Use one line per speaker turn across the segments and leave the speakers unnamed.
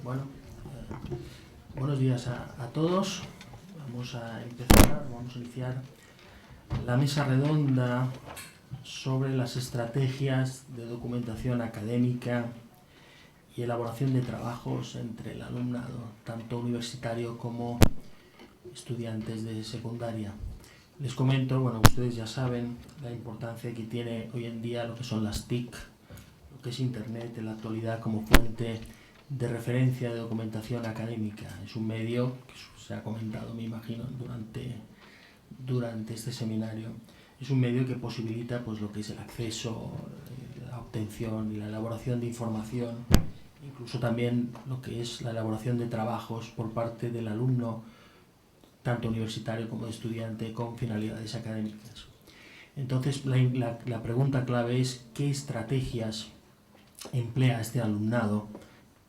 Bueno, buenos días a todos. Vamos a iniciar la mesa redonda sobre las estrategias de documentación académica y elaboración de trabajos entre el alumnado, tanto universitario como estudiantes de secundaria. Les comento, bueno, ustedes ya saben la importancia que tiene hoy en día lo que son las TIC, lo que es Internet en la actualidad como fuente de referencia de documentación académica. Es un medio que se ha comentado, me imagino, durante este seminario. Es un medio que posibilita pues, lo que es el acceso, la obtención y la elaboración de información, incluso también lo que es la elaboración de trabajos por parte del alumno, tanto universitario como de estudiante, con finalidades académicas. Entonces, la pregunta clave es ¿qué estrategias emplea este alumnado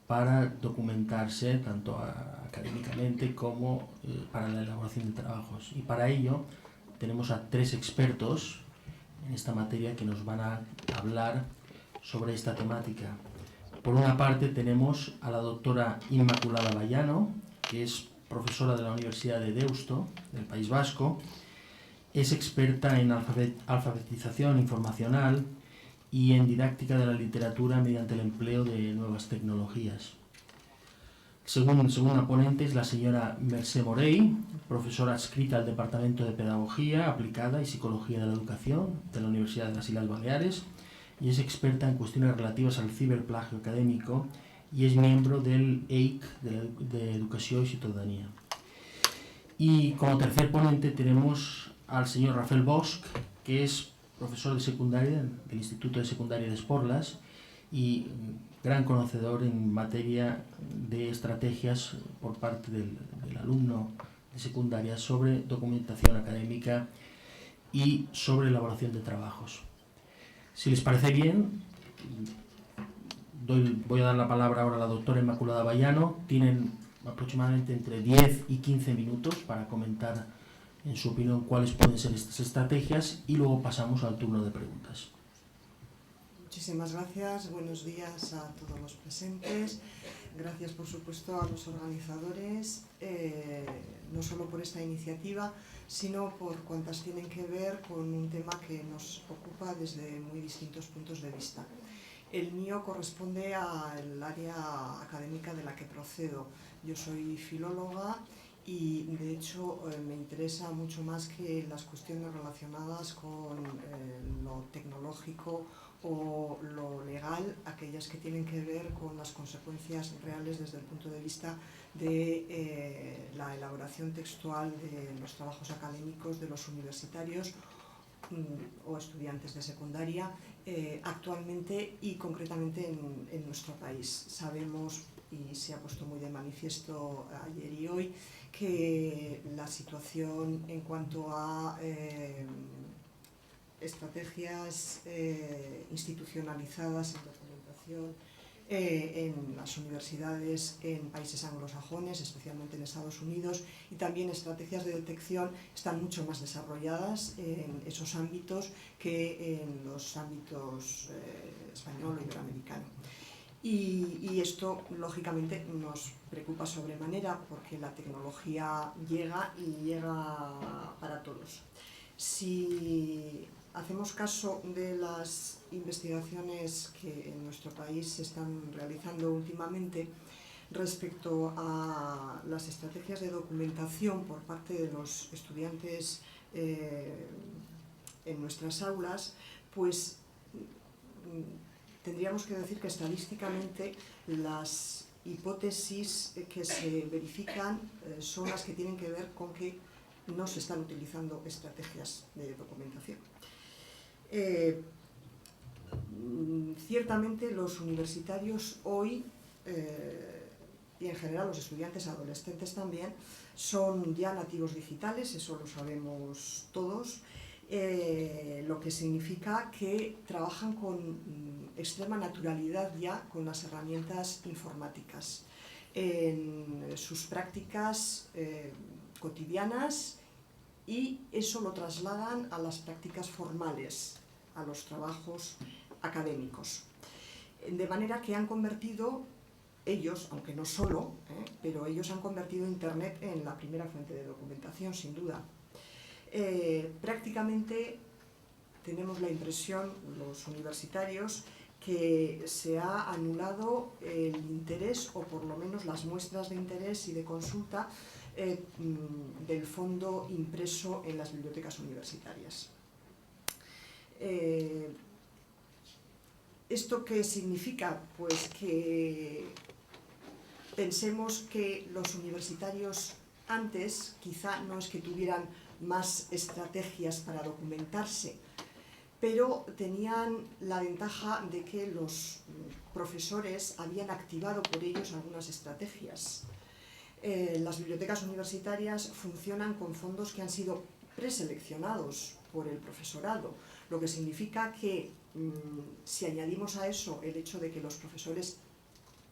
para documentarse tanto académicamente como para la elaboración de trabajos? Y para ello tenemos a tres expertos en esta materia que nos van a hablar sobre esta temática. Por una parte tenemos a la doctora Inmaculada Bayano, que es profesora de la Universidad de Deusto, del País Vasco. Es experta en alfabetización informacional y en didáctica de la literatura mediante el empleo de nuevas tecnologías. Segunda ponente es la señora Mercè Morell, profesora adscrita al Departamento de Pedagogía Aplicada y Psicología de la Educación de la Universidad de las Islas Baleares y es experta en cuestiones relativas al ciberplagio académico y es miembro del EIC de Educación y Ciudadanía. Y como tercer ponente tenemos al señor Rafael Bosch, que es profesor de secundaria del Instituto de Secundaria de Esporlas y gran conocedor en materia de estrategias por parte del alumno de secundaria sobre documentación académica y sobre elaboración de trabajos. Si les parece bien, voy a dar la palabra ahora a la doctora Inmaculada Bayano. Tienen aproximadamente entre 10 y 15 minutos para comentar en su opinión cuáles pueden ser estas estrategias y luego pasamos al turno de preguntas.
Muchísimas gracias, buenos días a todos los presentes. Gracias, por supuesto, a los organizadores, no solo por esta iniciativa, sino por cuantas tienen que ver con un tema que nos ocupa desde muy distintos puntos de vista. El mío corresponde al área académica de la que procedo. Yo soy filóloga y, de hecho, me interesa mucho más que las cuestiones relacionadas con lo tecnológico o lo legal, aquellas que tienen que ver con las consecuencias reales desde el punto de vista de la elaboración textual de los trabajos académicos de los universitarios o estudiantes de secundaria actualmente y concretamente en nuestro país. Sabemos, y se ha puesto muy de manifiesto ayer y hoy, que la situación en cuanto a estrategias institucionalizadas en documentación en las universidades en países anglosajones, especialmente en Estados Unidos, y también estrategias de detección están mucho más desarrolladas en esos ámbitos que en los ámbitos español o iberoamericano. Y esto, lógicamente, nos preocupa sobremanera porque la tecnología llega y llega para todos. Si hacemos caso de las investigaciones que en nuestro país se están realizando últimamente respecto a las estrategias de documentación por parte de los estudiantes en nuestras aulas, pues tendríamos que decir que estadísticamente las hipótesis que se verifican son las que tienen que ver con que no se están utilizando estrategias de documentación. Ciertamente los universitarios hoy, y en general los estudiantes adolescentes también, son ya nativos digitales, eso lo sabemos todos, lo que significa que trabajan con extrema naturalidad ya con las herramientas informáticas en sus prácticas cotidianas, y eso lo trasladan a las prácticas formales, a los trabajos académicos. De manera que han convertido ellos, aunque no solo, pero ellos han convertido Internet en la primera fuente de documentación, sin duda. Prácticamente tenemos la impresión, los universitarios, que se ha anulado el interés, o por lo menos las muestras de interés y de consulta del fondo impreso en las bibliotecas universitarias. ¿Esto qué significa? Pues que pensemos que los universitarios antes quizá no es que tuvieran más estrategias para documentarse, pero tenían la ventaja de que los profesores habían activado por ellos algunas estrategias. Las bibliotecas universitarias funcionan con fondos que han sido preseleccionados por el profesorado, lo que significa que si añadimos a eso el hecho de que los profesores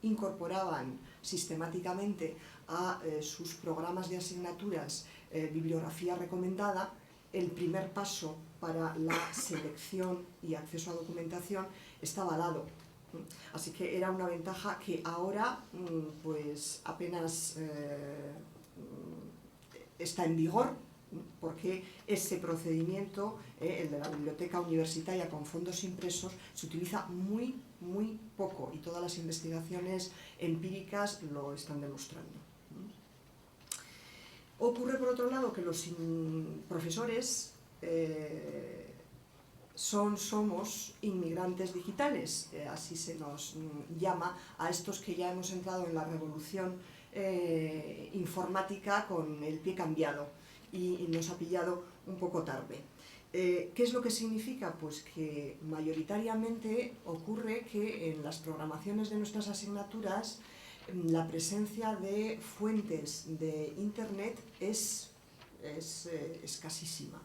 incorporaban sistemáticamente a sus programas de asignaturas bibliografía recomendada, el primer paso para la selección y acceso a documentación estaba dado. Así que era una ventaja que ahora pues apenas está en vigor, porque ese procedimiento, el de la biblioteca universitaria con fondos impresos, se utiliza muy poco, y todas las investigaciones empíricas lo están demostrando. Ocurre, por otro lado, que los profesores somos inmigrantes digitales, así se nos llama a estos que ya hemos entrado en la revolución informática con el pie cambiado, y nos ha pillado un poco tarde. ¿Qué es lo que significa? Pues que mayoritariamente ocurre que en las programaciones de nuestras asignaturas la presencia de fuentes de Internet es escasísima.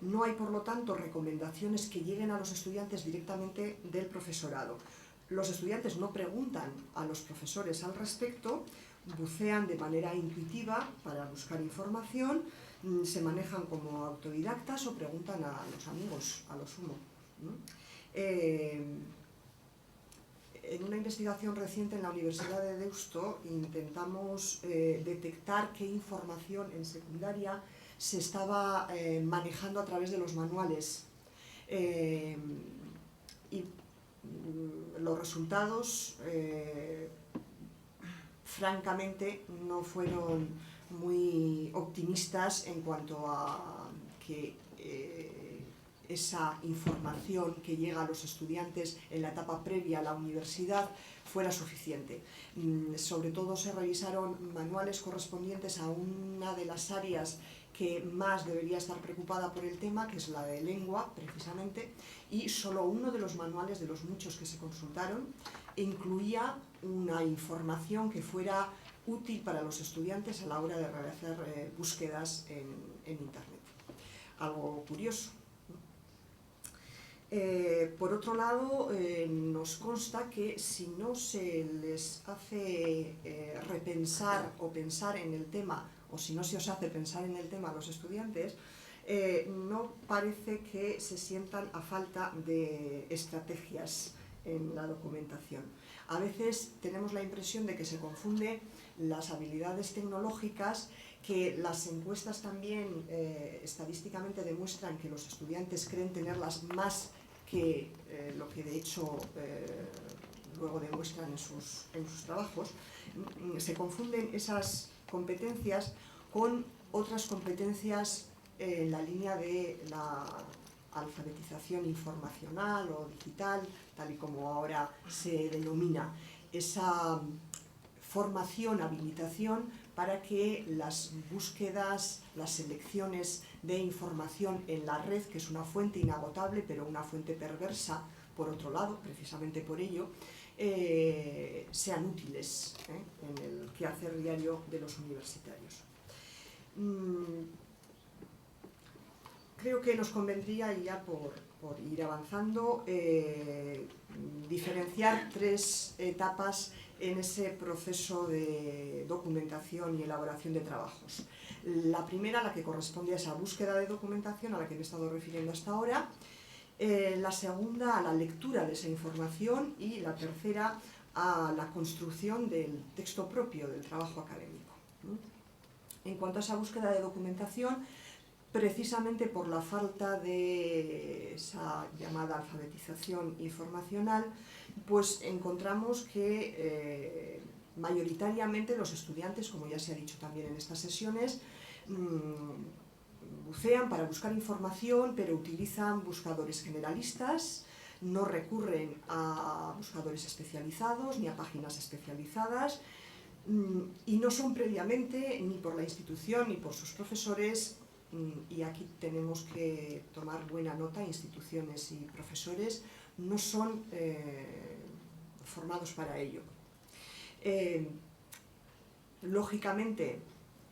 No hay, por lo tanto, recomendaciones que lleguen a los estudiantes directamente del profesorado. Los estudiantes no preguntan a los profesores al respecto, bucean de manera intuitiva para buscar información, se manejan como autodidactas o preguntan a los amigos, a lo sumo. En una investigación reciente en la Universidad de Deusto intentamos detectar qué información en secundaria se estaba manejando a través de los manuales. Y los resultados, francamente, no fueron muy optimistas en cuanto a que esa información que llega a los estudiantes en la etapa previa a la universidad fuera suficiente. Sobre todo se revisaron manuales correspondientes a una de las áreas que más debería estar preocupada por el tema, que es la de lengua, precisamente, y solo uno de los manuales, de los muchos que se consultaron, incluía una información que fuera útil para los estudiantes a la hora de realizar búsquedas en Internet. Algo curioso. Por otro lado, nos consta que si no se les hace repensar o pensar en el tema, o si no se os hace pensar en el tema a los estudiantes, no parece que se sientan a falta de estrategias en la documentación. A veces tenemos la impresión de que se confunde las habilidades tecnológicas, que las encuestas también estadísticamente demuestran que los estudiantes creen tenerlas más que lo que de hecho luego demuestran en sus trabajos. Se confunden esas competencias con otras competencias en la línea de la alfabetización informacional o digital, tal y como ahora se denomina, esa formación, habilitación para que las búsquedas, las selecciones de información en la red, que es una fuente inagotable, pero una fuente perversa, por otro lado, precisamente por ello, sean útiles en el quehacer diario de los universitarios. Creo que nos convendría, ya por ir avanzando, diferenciar tres etapas en ese proceso de documentación y elaboración de trabajos. La primera, la que corresponde a esa búsqueda de documentación a la que me he estado refiriendo hasta ahora, la segunda a la lectura de esa información y la tercera a la construcción del texto propio del trabajo académico. En cuanto a esa búsqueda de documentación, precisamente por la falta de esa llamada alfabetización informacional, pues encontramos que mayoritariamente los estudiantes, como ya se ha dicho también en estas sesiones, bucean para buscar información, pero utilizan buscadores generalistas, no recurren a buscadores especializados ni a páginas especializadas, y no son previamente, ni por la institución ni por sus profesores, y aquí tenemos que tomar buena nota, instituciones y profesores, no son formados para ello. Lógicamente,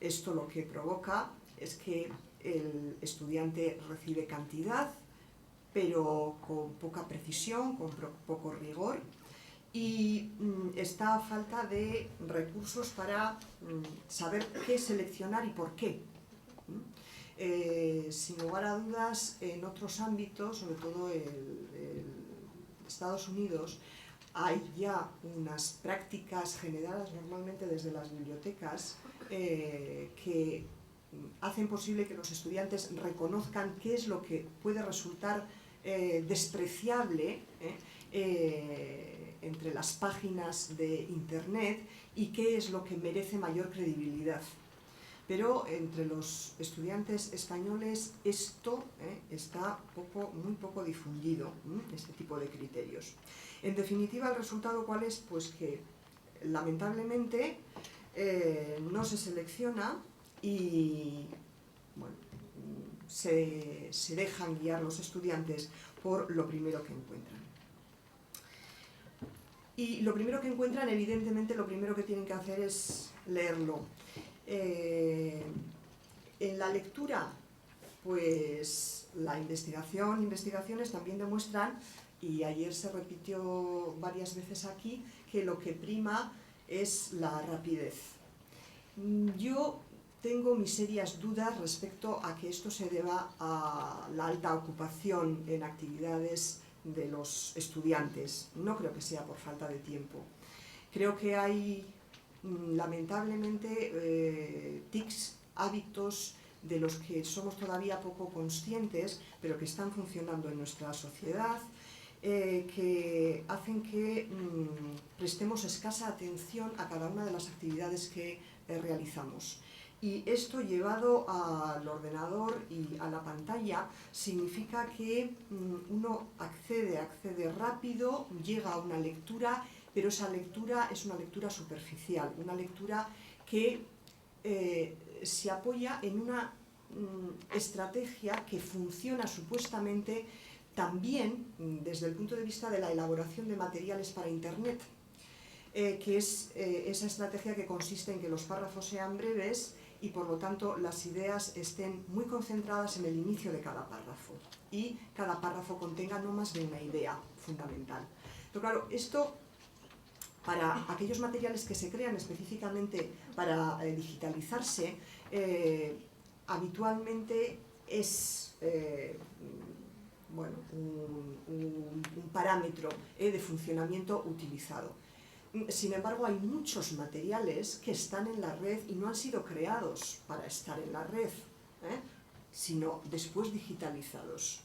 esto lo que provoca es que el estudiante recibe cantidad, pero con poca precisión, con poco rigor, y está a falta de recursos para saber qué seleccionar y por qué. Sin lugar a dudas, en otros ámbitos, sobre todo en Estados Unidos, hay ya unas prácticas generadas normalmente desde las bibliotecas que hacen posible que los estudiantes reconozcan qué es lo que puede resultar despreciable entre las páginas de Internet y qué es lo que merece mayor credibilidad. Pero entre los estudiantes españoles esto está muy poco difundido, este tipo de criterios. En definitiva, ¿el resultado cuál es? Pues que lamentablemente no se selecciona y bueno, se dejan guiar los estudiantes por lo primero que encuentran. Y lo primero que encuentran, evidentemente, lo primero que tienen que hacer es leerlo. En la lectura, pues las investigaciones también demuestran, y ayer se repitió varias veces aquí, que lo que prima es la rapidez. Yo tengo mis serias dudas respecto a que esto se deba a la alta ocupación en actividades de los estudiantes. No creo que sea por falta de tiempo. Creo que hay lamentablemente tics, hábitos de los que somos todavía poco conscientes, pero que están funcionando en nuestra sociedad, que hacen que prestemos escasa atención a cada una de las actividades que realizamos. Y esto, llevado al ordenador y a la pantalla, significa que uno accede rápido, llega a una lectura, pero esa lectura es una lectura superficial, una lectura que se apoya en una estrategia que funciona supuestamente también desde el punto de vista de la elaboración de materiales para Internet, que es esa estrategia que consiste en que los párrafos sean breves y por lo tanto las ideas estén muy concentradas en el inicio de cada párrafo y cada párrafo contenga no más de una idea fundamental. Pero claro, esto para aquellos materiales que se crean específicamente para digitalizarse, habitualmente es bueno, un parámetro de funcionamiento utilizado. Sin embargo, hay muchos materiales que están en la red y no han sido creados para estar en la red, sino después digitalizados.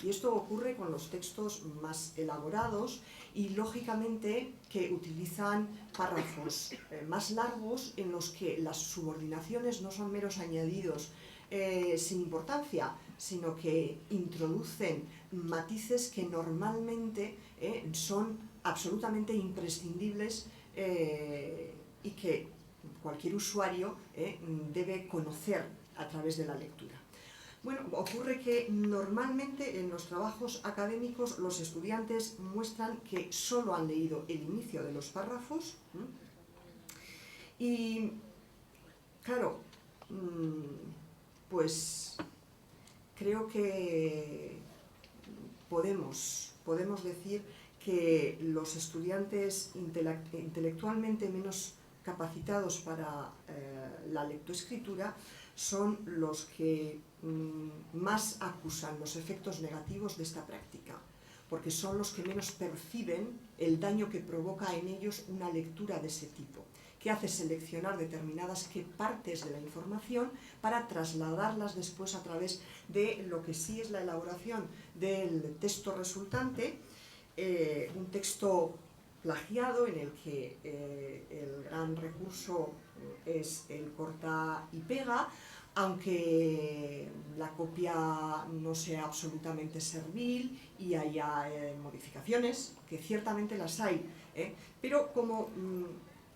Y esto ocurre con los textos más elaborados y, lógicamente, que utilizan párrafos más largos en los que las subordinaciones no son meros añadidos sin importancia, sino que introducen matices que normalmente son absolutamente imprescindibles y que cualquier usuario debe conocer a través de la lectura. Bueno, ocurre que normalmente en los trabajos académicos los estudiantes muestran que solo han leído el inicio de los párrafos y, claro, pues creo que podemos decir que los estudiantes intelectualmente menos capacitados para la lectoescritura son los que más acusan los efectos negativos de esta práctica, porque son los que menos perciben el daño que provoca en ellos una lectura de ese tipo, que hace seleccionar determinadas partes de la información para trasladarlas después a través de lo que sí es la elaboración del texto resultante, un texto plagiado en el que el gran recurso es el corta y pega, aunque la copia no sea absolutamente servil y haya modificaciones, que ciertamente las hay, pero como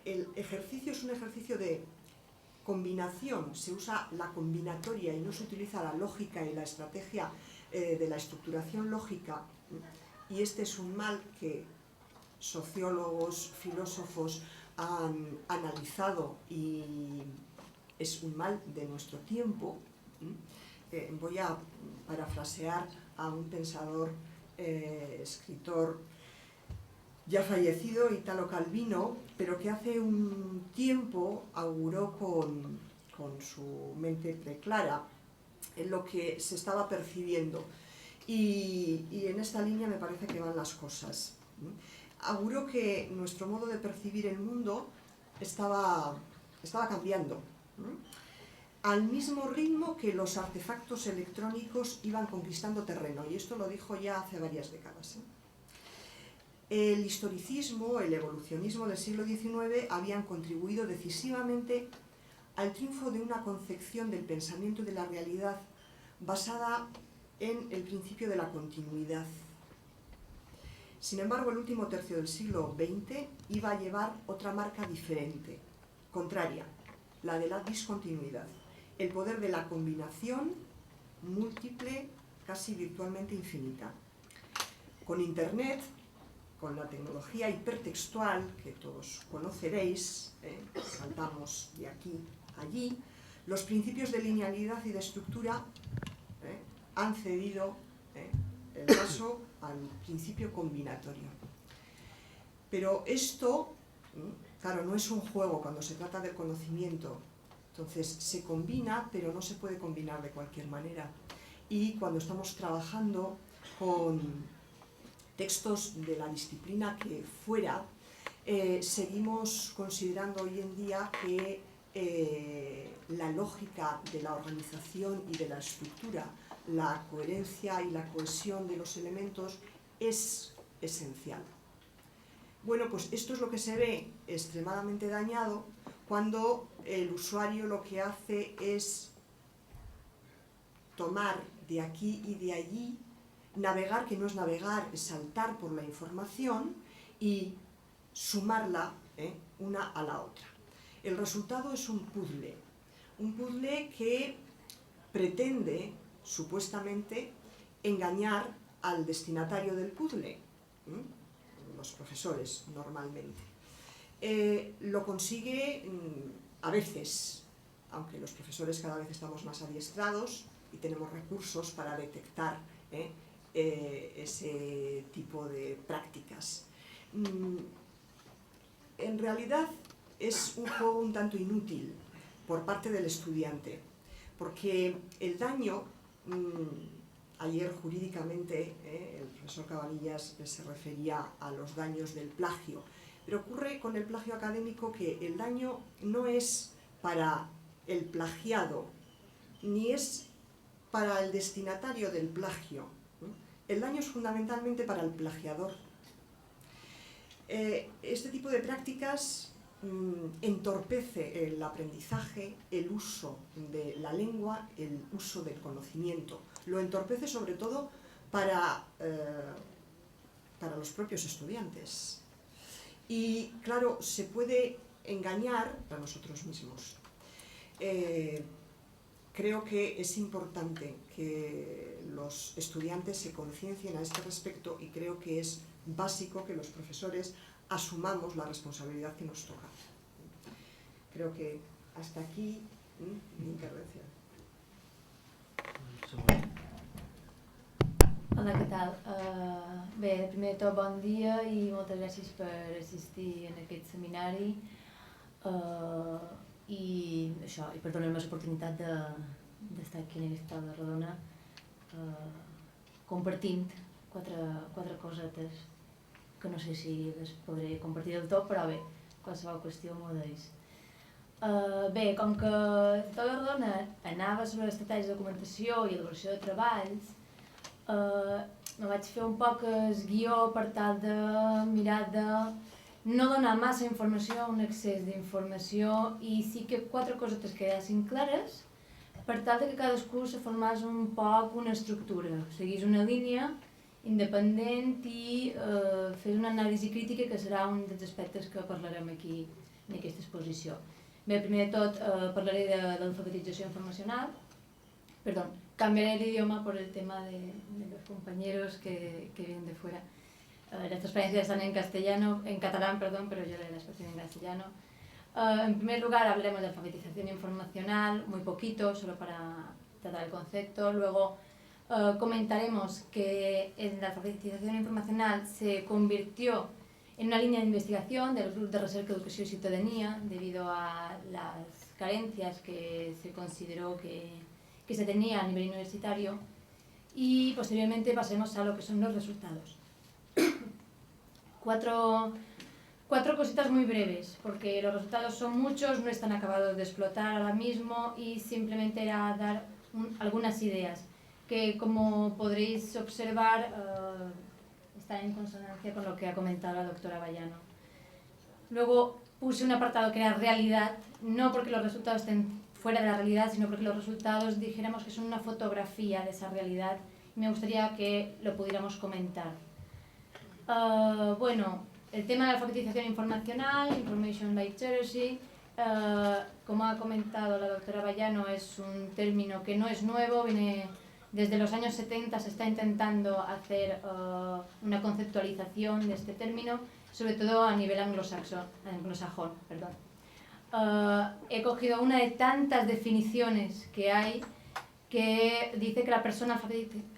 el ejercicio es un ejercicio de combinación, se usa la combinatoria y no se utiliza la lógica y la estrategia de la estructuración lógica, y este es un mal que sociólogos, filósofos han analizado y es un mal de nuestro tiempo. Voy a parafrasear a un pensador, escritor ya fallecido, Italo Calvino, pero que hace un tiempo auguró con su mente preclara en lo que se estaba percibiendo. Y en esta línea me parece que van las cosas. Auguró que nuestro modo de percibir el mundo estaba cambiando, al mismo ritmo que los artefactos electrónicos iban conquistando terreno, y esto lo dijo ya hace varias décadas. El historicismo, el evolucionismo del siglo XIX habían contribuido decisivamente al triunfo de una concepción del pensamiento y de la realidad basada en el principio de la continuidad. Sin embargo, el último tercio del siglo XX iba a llevar otra marca diferente, contraria, la de la discontinuidad, el poder de la combinación múltiple, casi virtualmente infinita. Con Internet, con la tecnología hipertextual que todos conoceréis, saltamos de aquí a allí, los principios de linealidad y de estructura han cedido el paso al principio combinatorio. Pero esto, claro, no es un juego cuando se trata del conocimiento. Entonces se combina, pero no se puede combinar de cualquier manera. Y cuando estamos trabajando con textos de la disciplina que fuera, seguimos considerando hoy en día que la lógica de la organización y de la estructura, la coherencia y la cohesión de los elementos es esencial. Bueno, pues esto es lo que se ve extremadamente dañado cuando el usuario lo que hace es tomar de aquí y de allí, navegar, que no es navegar, es saltar por la información y sumarla una a la otra. El resultado es un puzzle que pretende, supuestamente, engañar al destinatario del puzzle, los profesores normalmente. Lo consigue a veces, aunque los profesores cada vez estamos más adiestrados y tenemos recursos para detectar ese tipo de prácticas. En realidad es un juego un tanto inútil por parte del estudiante, porque el daño, ayer jurídicamente el profesor Cabanillas se refería a los daños del plagio, pero ocurre con el plagio académico que el daño no es para el plagiado, ni es para el destinatario del plagio. El daño es fundamentalmente para el plagiador. Este tipo de prácticas entorpece el aprendizaje, el uso de la lengua, el uso del conocimiento. Lo entorpece sobre todo para los propios estudiantes. Y claro, se puede engañar a nosotros mismos. Creo que es importante que los estudiantes se conciencien a este respecto y creo que es básico que los profesores asumamos la responsabilidad que nos toca. Creo que hasta aquí mi intervención.
Hola, què tal? Bé, primer de tot bon dia i moltes gràcies per assistir en aquest seminari. i això, i per donar-nos l'oportunitat d'estar aquí en aquesta taula rodona compartint quatre cosetes que no sé si les podré compartir del tot, però bé, qualsevol qüestió m'ho deis. Bé, com que la taula rodona anava sobre estratègies de documentació i elaboració de treballs, me vaig fer un poc el guió per tal de mirar de no donar massa informació, un excés d'informació, i sí que quatre cosetes quedassin clares per tal que cadascú se formés un poc una estructura, seguís una línia independent i fes una anàlisi crítica, que serà un dels aspectes que parlarem aquí en aquesta exposició. Bé, primer de tot parlaré de l'alfabetització informacional. Perdón, cambiaré el idioma por el tema de los compañeros que vienen de fuera. Las transparencias están en catalán, perdón, pero yo haré la exposición en castellano. En primer lugar hablaremos de alfabetización informacional, muy poquito, solo para tratar el concepto. Luego comentaremos que la alfabetización informacional se convirtió en una línea de investigación del Grupo de Recerca, Educació i Ciutadania, debido a las carencias que se consideró que se tenía a nivel universitario, y posteriormente pasemos a lo que son los resultados. Cuatro cositas muy breves, porque los resultados son muchos, no están acabados de explotar ahora mismo, y simplemente era dar algunas ideas que, como podréis observar, está en consonancia con lo que ha comentado la doctora Bayano. Luego puse un apartado que era realidad, no porque los resultados estén fuera de la realidad, sino porque los resultados dijéramos que son una fotografía de esa realidad, y me gustaría que lo pudiéramos comentar. Bueno, el tema de la alfabetización informacional, Information Literacy, como ha comentado la doctora Bayano, es un término que no es nuevo, viene desde los años 70, se está intentando hacer una conceptualización de este término, sobre todo a nivel anglosajón. He cogido una de tantas definiciones que hay, que dice que la persona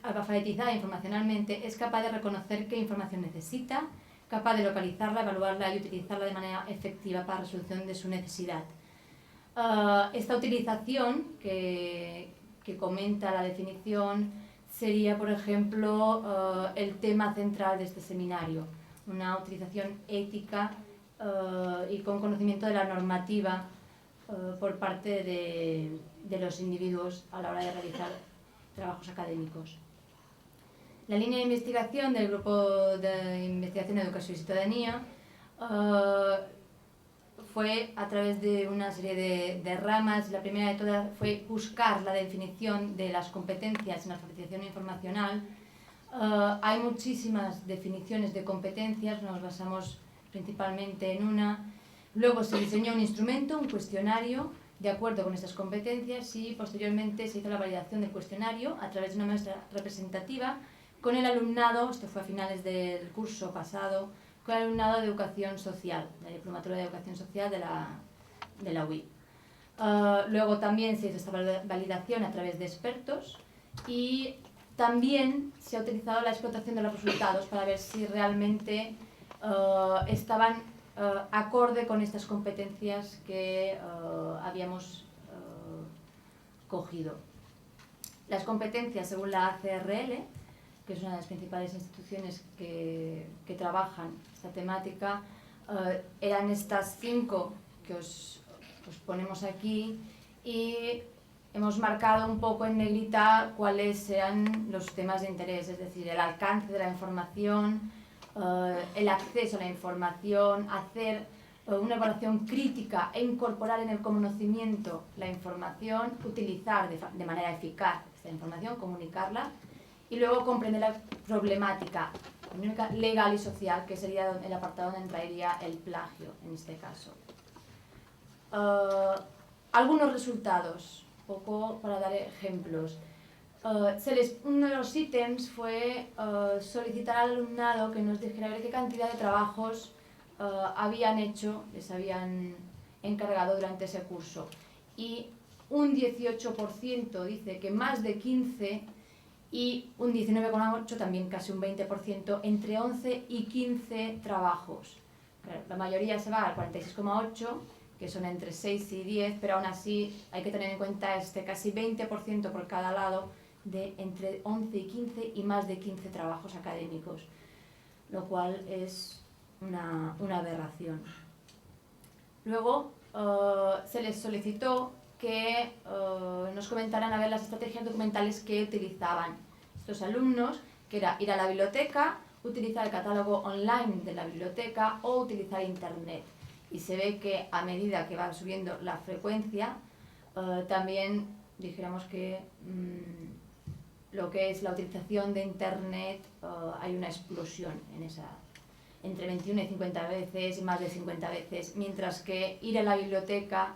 alfabetizada informacionalmente es capaz de reconocer qué información necesita, capaz de localizarla, evaluarla y utilizarla de manera efectiva para la resolución de su necesidad. Esta utilización que comenta la definición sería, por ejemplo, el tema central de este seminario, una utilización ética y con conocimiento de la normativa por parte de los individuos a la hora de realizar trabajos académicos. La línea de investigación del Grupo de Investigación de Educación y Ciudadanía fue a través de una serie de ramas. La primera de todas fue buscar la definición de las competencias en la alfabetización informacional. Hay muchísimas definiciones de competencias, nos basamos principalmente en una. Luego se diseñó un instrumento, un cuestionario, de acuerdo con estas competencias, y posteriormente se hizo la validación del cuestionario a través de una muestra representativa con el alumnado, esto fue a finales del curso pasado, con el alumnado de Educación Social, la Diplomatura de Educación Social de la UIC. Luego también se hizo esta validación a través de expertos, y también se ha utilizado la explotación de los resultados para ver si realmente estaban acorde con estas competencias que habíamos cogido. Las competencias, según la ACRL, que es una de las principales instituciones que trabajan esta temática, eran estas 5 que os ponemos aquí, y hemos marcado un poco en negrita cuáles sean los temas de interés, es decir, el alcance de la información, el acceso a la información, hacer una evaluación crítica e incorporar en el conocimiento la información, utilizar de manera eficaz esta información, comunicarla, y luego comprender la problemática legal y social, que sería el apartado donde entraría el plagio en este caso. Algunos resultados, poco para dar ejemplos. Uno de los ítems fue solicitar al alumnado que nos dijera qué cantidad de trabajos habían hecho, les habían encargado durante ese curso. Y un 18% dice que más de 15, y un 19,8%, también casi un 20%, entre 11 y 15 trabajos. La mayoría se va al 46,8%, que son entre 6 y 10, pero aún así hay que tener en cuenta este casi 20% por cada lado de entre 11 y 15 y más de 15 trabajos académicos, lo cual es una aberración. Luego se les solicitó que nos comentaran a ver las estrategias documentales que utilizaban estos alumnos, que era ir a la biblioteca, utilizar el catálogo online de la biblioteca o utilizar internet. Y se ve que a medida que va subiendo la frecuencia, también dijéramos que lo que es la utilización de internet, hay una explosión en esa, entre 21 y 50 veces y más de 50 veces, mientras que ir a la biblioteca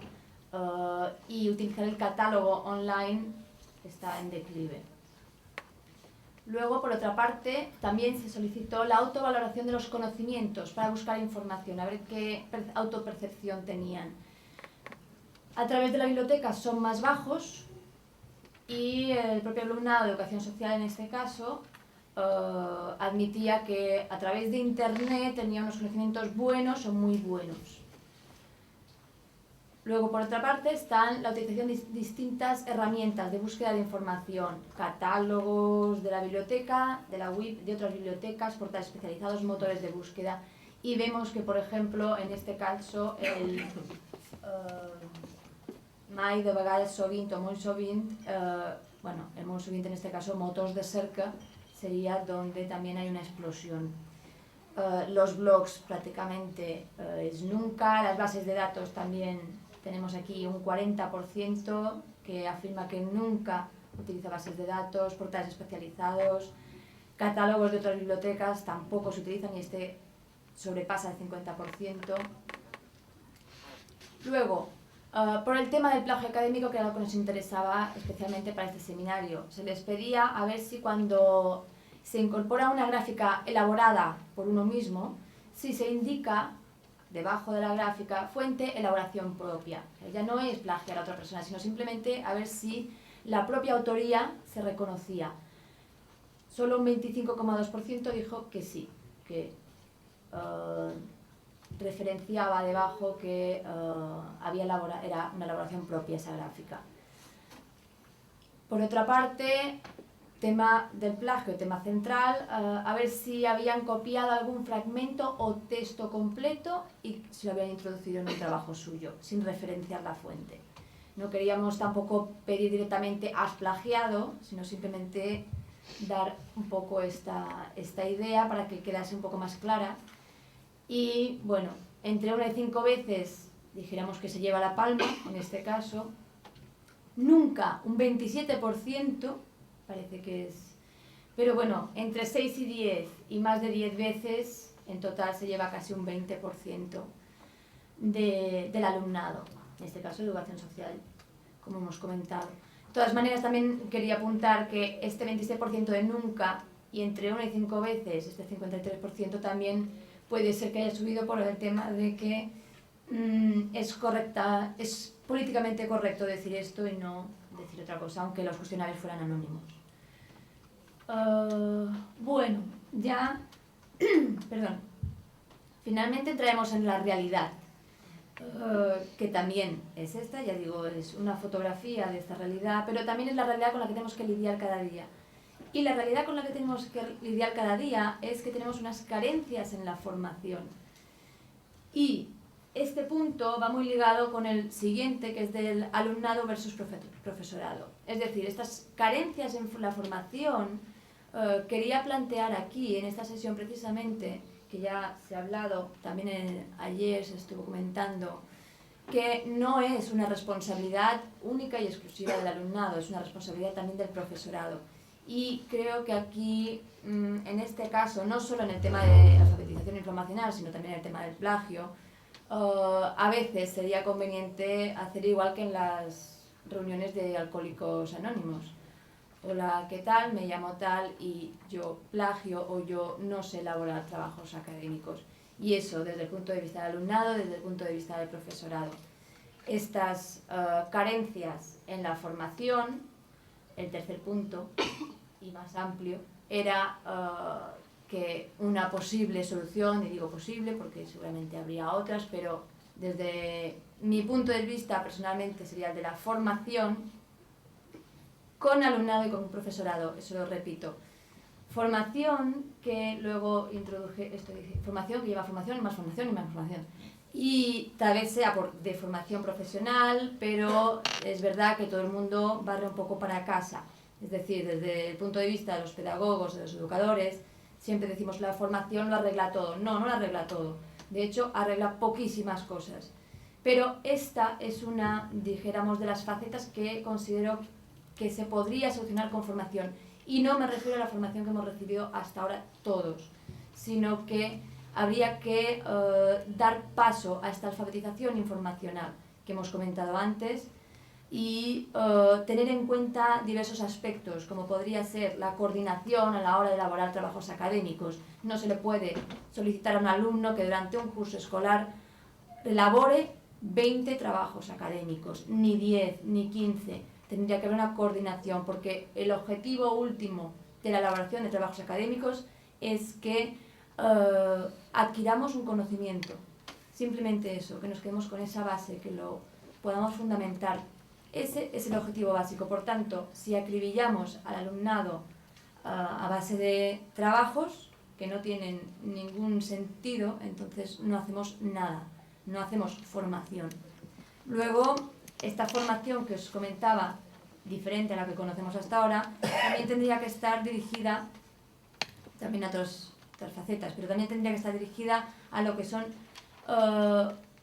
y utilizar el catálogo online está en declive. Luego, por otra parte, también se solicitó la autovaloración de los conocimientos para buscar información, a ver qué autopercepción tenían. A través de la biblioteca son más bajos y el propio alumnado de educación social, en este caso, admitía que a través de internet tenía unos conocimientos buenos o muy buenos. Luego, por otra parte, están la utilización de distintas herramientas de búsqueda de información, catálogos de la biblioteca, de la web, de otras bibliotecas, portales especializados, motores de búsqueda. Y vemos que, por ejemplo, en este caso, el mai de vegades sovint o molt sovint, bueno, el molt sovint en este caso, motors de cerca, sería donde también hay una explosión. Los blogs prácticamente es nunca, las bases de datos también tenemos aquí un 40% que afirma que nunca utiliza bases de datos, portales especializados, catálogos de otras bibliotecas tampoco se utilizan y este sobrepasa el 50%. Luego, por el tema del plagio académico, que era lo que nos interesaba especialmente para este seminario, se les pedía a ver si cuando se incorpora una gráfica elaborada por uno mismo, si se indica debajo de la gráfica fuente elaboración propia. Ya no es plagiar a otra persona, sino simplemente a ver si la propia autoría se reconocía. Solo un 25,2% dijo que sí, que referenciaba debajo que era una elaboración propia esa gráfica. Por otra parte, tema del plagio, tema central, a ver si habían copiado algún fragmento o texto completo y si lo habían introducido en un trabajo suyo, sin referenciar la fuente. No queríamos tampoco pedir directamente has plagiado, sino simplemente dar un poco esta idea para que quedase un poco más clara. Y bueno, entre 1 y 5 veces dijéramos que se lleva la palma, en este caso, nunca un 27%, parece que es, pero bueno, entre 6 y 10 y más de 10 veces, en total se lleva casi un 20% del alumnado, en este caso de educación social, como hemos comentado. De todas maneras, también quería apuntar que este 26% de nunca y entre 1 y 5 veces, este 53% también puede ser que haya subido por el tema de que es políticamente correcto decir esto y no decir otra cosa, aunque los cuestionarios fueran anónimos. Bueno, ya, perdón, finalmente entraremos en la realidad, que también es esta, ya digo, es una fotografía de esta realidad, pero también es la realidad con la que tenemos que lidiar cada día. Y la realidad con la que tenemos que lidiar cada día es que tenemos unas carencias en la formación. Y este punto va muy ligado con el siguiente, que es del alumnado versus profesorado. Es decir, estas carencias en la formación, quería plantear aquí, en esta sesión precisamente, que ya se ha hablado, también ayer se estuvo comentando, que no es una responsabilidad única y exclusiva del alumnado, es una responsabilidad también del profesorado. Y creo que aquí, en este caso, no solo en el tema de alfabetización informacional, sino también en el tema del plagio, a veces sería conveniente hacer igual que en las reuniones de Alcohólicos Anónimos. Hola, ¿qué tal? Me llamo tal y yo plagio o yo no sé elaborar trabajos académicos. Y eso desde el punto de vista del alumnado, desde el punto de vista del profesorado. Estas carencias en la formación, el tercer punto y más amplio, era que una posible solución, y digo posible porque seguramente habría otras, pero desde mi punto de vista personalmente sería el de la formación con alumnado y con profesorado, eso lo repito. Formación que luego introduje, esto dice, formación que lleva formación y más formación y más formación. Y tal vez sea de formación profesional, pero es verdad que todo el mundo barre un poco para casa. Es decir, desde el punto de vista de los pedagogos, de los educadores, siempre decimos la formación lo arregla todo. No, no lo arregla todo. De hecho, arregla poquísimas cosas. Pero esta es una, dijéramos, de las facetas que considero que se podría solucionar con formación. Y no me refiero a la formación que hemos recibido hasta ahora todos, sino que habría que dar paso a esta alfabetización informacional que hemos comentado antes y tener en cuenta diversos aspectos, como podría ser la coordinación a la hora de elaborar trabajos académicos. No se le puede solicitar a un alumno que durante un curso escolar elabore 20 trabajos académicos, ni 10, ni 15. Tendría que haber una coordinación, porque el objetivo último de la elaboración de trabajos académicos es que adquiramos un conocimiento. Simplemente eso, que nos quedemos con esa base, que lo podamos fundamentar. Ese es el objetivo básico. Por tanto, si acribillamos al alumnado a base de trabajos que no tienen ningún sentido, entonces no hacemos nada, no hacemos formación. Luego, esta formación que os comentaba, diferente a la que conocemos hasta ahora, también tendría que estar dirigida, también a otras facetas, pero también tendría que estar dirigida a lo que son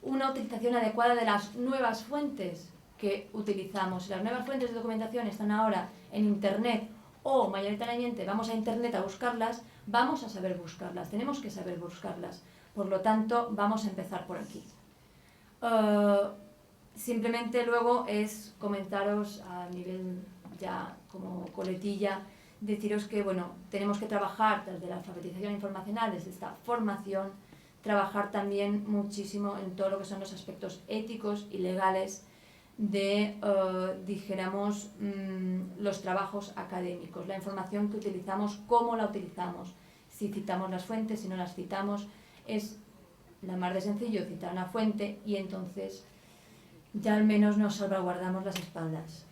una utilización adecuada de las nuevas fuentes que utilizamos. Si las nuevas fuentes de documentación están ahora en Internet o mayoritariamente vamos a Internet a buscarlas, vamos a saber buscarlas, tenemos que saber buscarlas. Por lo tanto, vamos a empezar por aquí. Simplemente luego es comentaros a nivel ya como coletilla, deciros que bueno, tenemos que trabajar desde la alfabetización informacional, desde esta formación, trabajar también muchísimo en todo lo que son los aspectos éticos y legales de, dijéramos, los trabajos académicos, la información que utilizamos, cómo la utilizamos, si citamos las fuentes, si no las citamos, es la más de sencillo citar una fuente y entonces ya al menos nos salvaguardamos las espaldas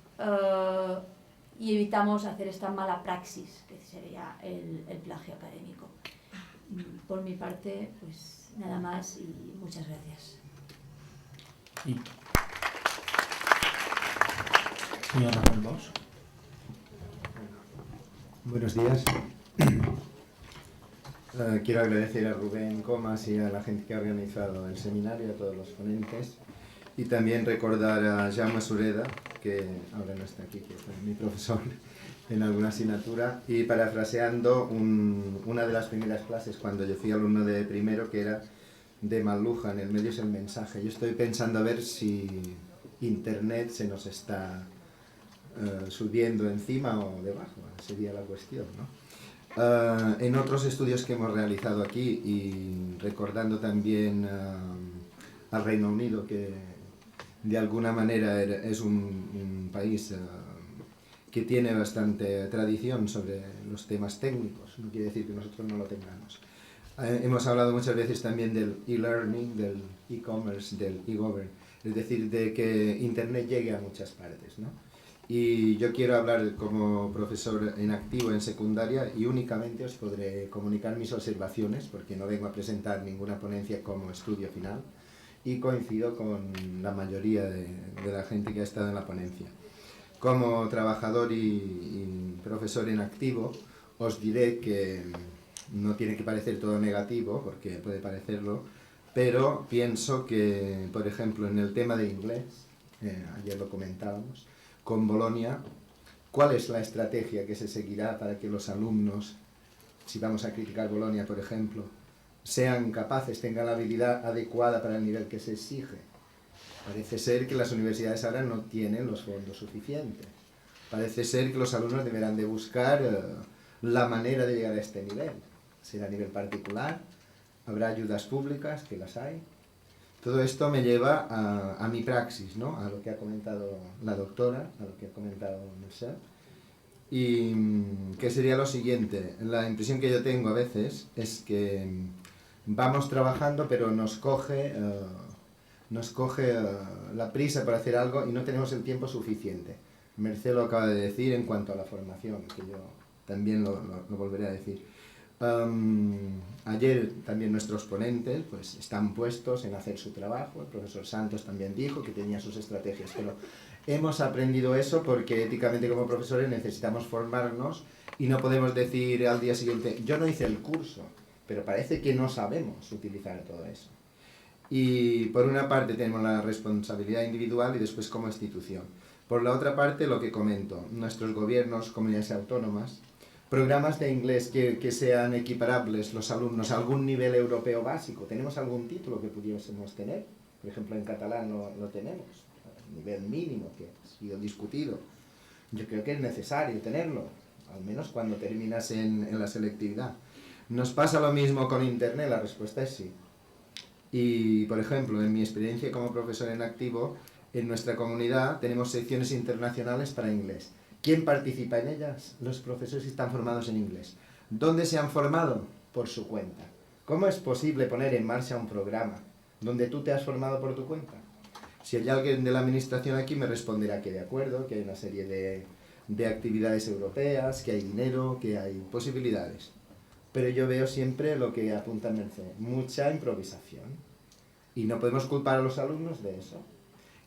y evitamos hacer esta mala praxis que sería el plagio académico. Por mi parte, pues nada más y muchas gracias.
Y señor Rafael Bosch.
Buenos días. Quiero agradecer a Rubén Comas y a la gente que ha organizado el seminario, a todos los ponentes, y también recordar a Jaume Sureda, que ahora no está aquí, que fue mi profesor en alguna asignatura, y parafraseando una de las primeras clases cuando yo fui alumno de primero, que era de McLuhan, el medio es el mensaje. Yo estoy pensando a ver si Internet se nos está subiendo encima o debajo, sería la cuestión, ¿no? En otros estudios que hemos realizado aquí, y recordando también al Reino Unido, que de alguna manera es un país que tiene bastante tradición sobre los temas técnicos, no quiere decir que nosotros no lo tengamos. Hemos hablado muchas veces también del e-learning, del e-commerce, del e-govern, es decir, de que Internet llegue a muchas partes, ¿no? Y yo quiero hablar como profesor en activo en secundaria y únicamente os podré comunicar mis observaciones porque no vengo a presentar ninguna ponencia como estudio final y coincido con la mayoría de la gente que ha estado en la ponencia. Como trabajador y profesor en activo os diré que no tiene que parecer todo negativo porque puede parecerlo, pero pienso que, por ejemplo, en el tema de inglés, ayer lo comentábamos, con Bolonia, ¿cuál es la estrategia que se seguirá para que los alumnos, si vamos a criticar Bolonia, por ejemplo, sean capaces, tengan la habilidad adecuada para el nivel que se exige? Parece ser que las universidades ahora no tienen los fondos suficientes. Parece ser que los alumnos deberán de buscar la manera de llegar a este nivel. Será a nivel particular, habrá ayudas públicas, que las hay. Todo esto me lleva a mi praxis, ¿no? A lo que ha comentado la doctora, a lo que ha comentado Mercè. Y que sería lo siguiente, la impresión que yo tengo a veces es que vamos trabajando pero nos coge nos coge la prisa para hacer algo y no tenemos el tiempo suficiente. Mercé lo acaba de decir en cuanto a la formación, que yo también lo volveré a decir. Ayer también nuestros ponentes pues, están puestos en hacer su trabajo. El profesor Santos también dijo que tenía sus estrategias, pero hemos aprendido eso porque éticamente como profesores necesitamos formarnos y no podemos decir al día siguiente, yo no hice el curso, pero parece que no sabemos utilizar todo eso. Y por una parte tenemos la responsabilidad individual y después como institución. Por la otra parte, lo que comento, nuestros gobiernos, comunidades autónomas, programas de inglés que sean equiparables los alumnos a algún nivel europeo básico. ¿Tenemos algún título que pudiésemos tener? Por ejemplo, en catalán lo tenemos, a nivel mínimo que ha sido discutido. Yo creo que es necesario tenerlo, al menos cuando terminas en la selectividad. ¿Nos pasa lo mismo con Internet? La respuesta es sí. Y, por ejemplo, en mi experiencia como profesor en activo, en nuestra comunidad tenemos secciones internacionales para inglés. ¿Quién participa en ellas? Los profesores que están formados en inglés. ¿Dónde se han formado? Por su cuenta. ¿Cómo es posible poner en marcha un programa donde tú te has formado por tu cuenta? Si hay alguien de la administración aquí me responderá que de acuerdo, que hay una serie de actividades europeas, que hay dinero, que hay posibilidades. Pero yo veo siempre lo que apunta Mercedes, mucha improvisación. Y no podemos culpar a los alumnos de eso.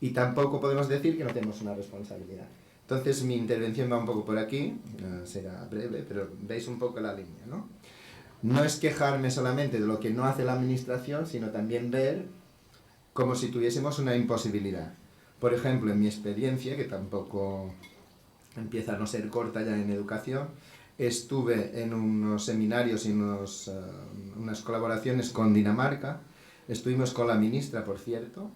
Y tampoco podemos decir que no tenemos una responsabilidad. Entonces mi intervención va un poco por aquí, será breve, pero veis un poco la línea, ¿no? No es quejarme solamente de lo que no hace la administración, sino también ver como si tuviésemos una imposibilidad. Por ejemplo, en mi experiencia, que tampoco empieza a no ser corta ya en educación, estuve en unos seminarios y unas colaboraciones con Dinamarca. Estuvimos con la ministra, por cierto,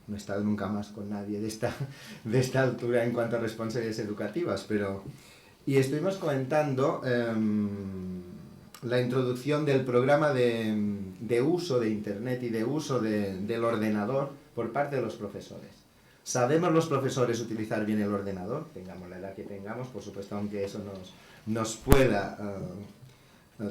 no he estado nunca más con nadie de esta altura en cuanto a responsabilidades educativas, y estuvimos comentando la introducción del programa de uso de Internet y de uso del ordenador por parte de los profesores. ¿Sabemos los profesores utilizar bien el ordenador? Tengamos la edad que tengamos, por supuesto, aunque eso nos pueda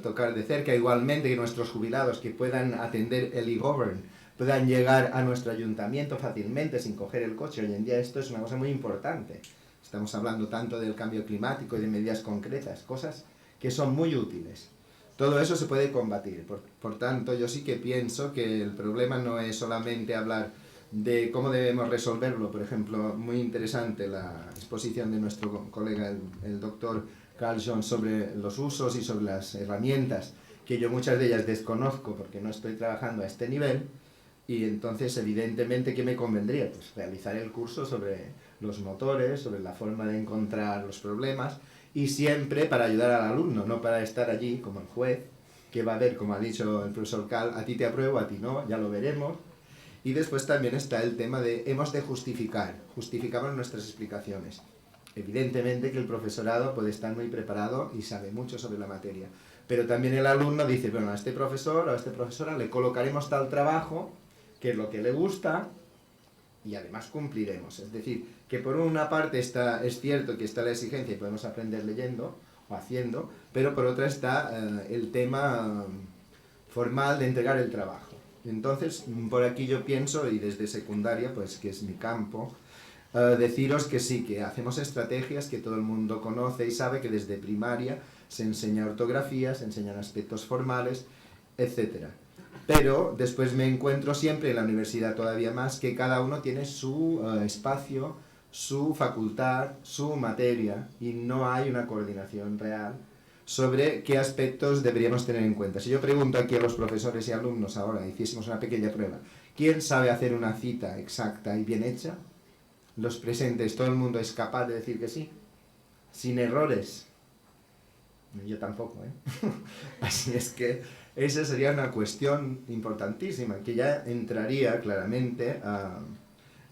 tocar de cerca, igualmente que nuestros jubilados que puedan atender el e-govern, puedan llegar a nuestro ayuntamiento fácilmente sin coger el coche. Hoy en día esto es una cosa muy importante. Estamos hablando tanto del cambio climático y de medidas concretas, cosas que son muy útiles. Todo eso se puede combatir. Por tanto, yo sí que pienso que el problema no es solamente hablar de cómo debemos resolverlo. Por ejemplo, muy interesante la exposición de nuestro colega, el doctor Carl Jones, sobre los usos y sobre las herramientas, que yo muchas de ellas desconozco porque no estoy trabajando a este nivel, y entonces evidentemente ¿qué me convendría? Pues realizar el curso sobre los motores, sobre la forma de encontrar los problemas, y siempre para ayudar al alumno, no para estar allí como el juez, que va a ver, como ha dicho el profesor Cal, a ti te apruebo, a ti no, ya lo veremos. Y después también está el tema de hemos de justificamos nuestras explicaciones. Evidentemente que el profesorado puede estar muy preparado y sabe mucho sobre la materia, pero también el alumno dice, bueno, a este profesor o a esta profesora le colocaremos tal trabajo, que es lo que le gusta, y además cumpliremos. Es decir, que por una parte es cierto que está la exigencia y podemos aprender leyendo o haciendo, pero por otra está el tema formal de entregar el trabajo. Entonces, por aquí yo pienso, y desde secundaria, pues que es mi campo, deciros que sí, que hacemos estrategias que todo el mundo conoce y sabe, que desde primaria se enseña ortografía, se enseñan aspectos formales, etc. Pero después me encuentro siempre en la universidad todavía más que cada uno tiene su espacio, su facultad, su materia, y no hay una coordinación real sobre qué aspectos deberíamos tener en cuenta. Si yo pregunto aquí a los profesores y alumnos ahora, hiciésemos una pequeña prueba, ¿quién sabe hacer una cita exacta y bien hecha? Los presentes, ¿todo el mundo es capaz de decir que sí? Sin errores. Yo tampoco, ¿eh? Así es que esa sería una cuestión importantísima, que ya entraría claramente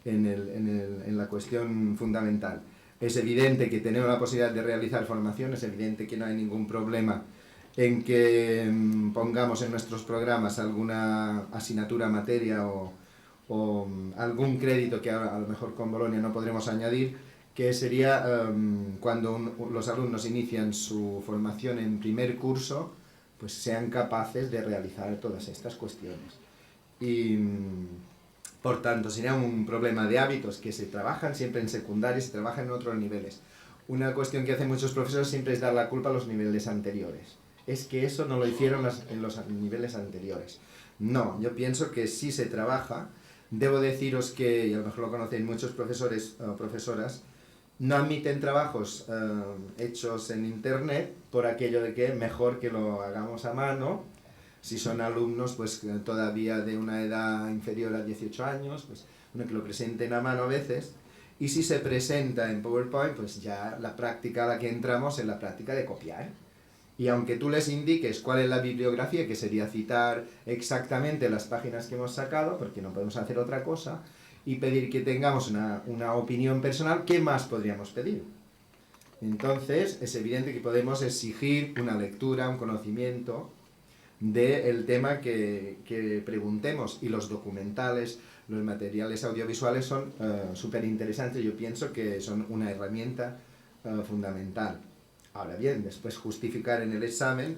en la cuestión fundamental. Es evidente que tenemos la posibilidad de realizar formación, es evidente que no hay ningún problema en que pongamos en nuestros programas alguna asignatura, materia o algún crédito que a lo mejor con Bolonia no podremos añadir, que sería cuando los alumnos inician su formación en primer curso, pues sean capaces de realizar todas estas cuestiones. Y Por tanto, sería un problema de hábitos que se trabajan siempre en secundaria y se trabajan en otros niveles. Una cuestión que hacen muchos profesores siempre es dar la culpa a los niveles anteriores. Es que eso no lo hicieron en los niveles anteriores. No, yo pienso que sí se trabaja. Debo deciros que, y a lo mejor lo conocen muchos profesores o profesoras, no admiten trabajos hechos en internet por aquello de que mejor que lo hagamos a mano. Si son alumnos pues todavía de una edad inferior a 18 años, pues bueno, que lo presenten a mano a veces. Y si se presenta en PowerPoint, pues ya la práctica a la que entramos es la práctica de copiar. Y aunque tú les indiques cuál es la bibliografía, que sería citar exactamente las páginas que hemos sacado, porque no podemos hacer otra cosa, y pedir que tengamos una opinión personal, ¿qué más podríamos pedir? Entonces, es evidente que podemos exigir una lectura, un conocimiento del tema que preguntemos, y los documentales, los materiales audiovisuales son súper interesantes. Yo pienso que son una herramienta fundamental. Ahora bien, después justificar en el examen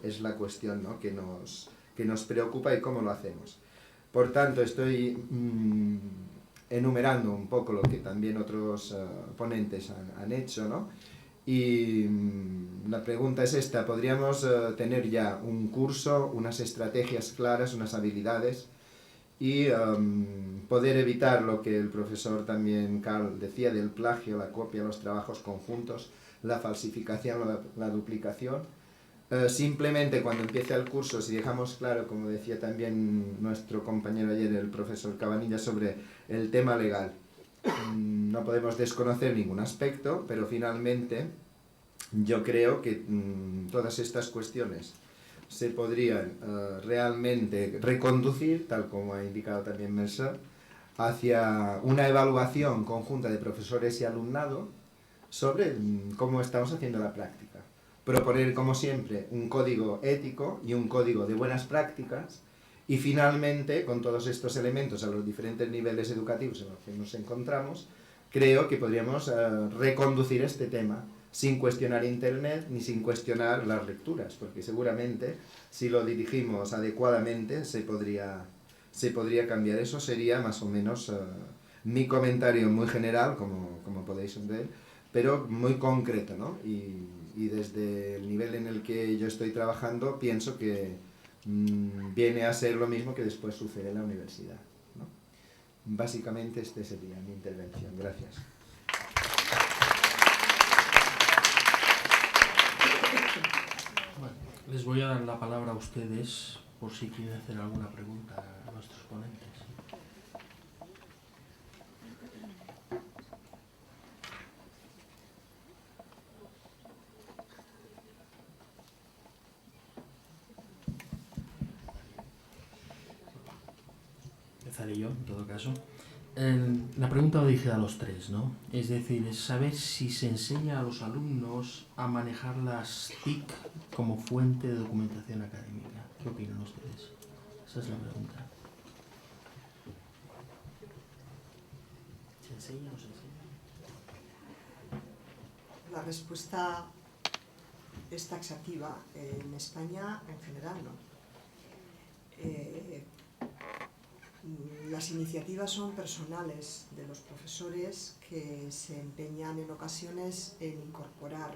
es la cuestión, ¿no?, que nos preocupa y cómo lo hacemos. Por tanto, estoy enumerando un poco lo que también otros ponentes han hecho, ¿no? Y la pregunta es esta: ¿podríamos tener ya un curso, unas estrategias claras, unas habilidades, y poder evitar lo que el profesor también Carl decía del plagio, la copia, los trabajos conjuntos, la falsificación, la duplicación? Simplemente cuando empiece el curso, si dejamos claro, como decía también nuestro compañero ayer, el profesor Cabanilla, sobre el tema legal, no podemos desconocer ningún aspecto, pero finalmente yo creo que todas estas cuestiones se podrían realmente reconducir, tal como ha indicado también Mercer, hacia una evaluación conjunta de profesores y alumnado sobre cómo estamos haciendo la práctica. Proponer, como siempre, un código ético y un código de buenas prácticas, y finalmente, con todos estos elementos a los diferentes niveles educativos en los que nos encontramos, creo que podríamos reconducir este tema sin cuestionar Internet ni sin cuestionar las lecturas, porque seguramente si lo dirigimos adecuadamente se podría cambiar. Eso sería más o menos mi comentario muy general, como podéis ver, pero muy concreto, ¿no? Y desde el nivel en el que yo estoy trabajando pienso que viene a ser lo mismo que después sucede en la universidad, ¿no? Básicamente esta sería mi intervención. Gracias.
Bueno, les voy a dar la palabra a ustedes por si quieren hacer alguna pregunta a nuestros ponentes. Empezaré yo, en todo caso. La pregunta va dirigida a los tres, ¿no? Es decir, es saber si se enseña a los alumnos a manejar las TIC como fuente de documentación académica. ¿Qué opinan ustedes? Esa es la pregunta. ¿Se enseña o no se enseña?
La respuesta es taxativa. En España, en general, no. Las iniciativas son personales de los profesores, que se empeñan en ocasiones en incorporar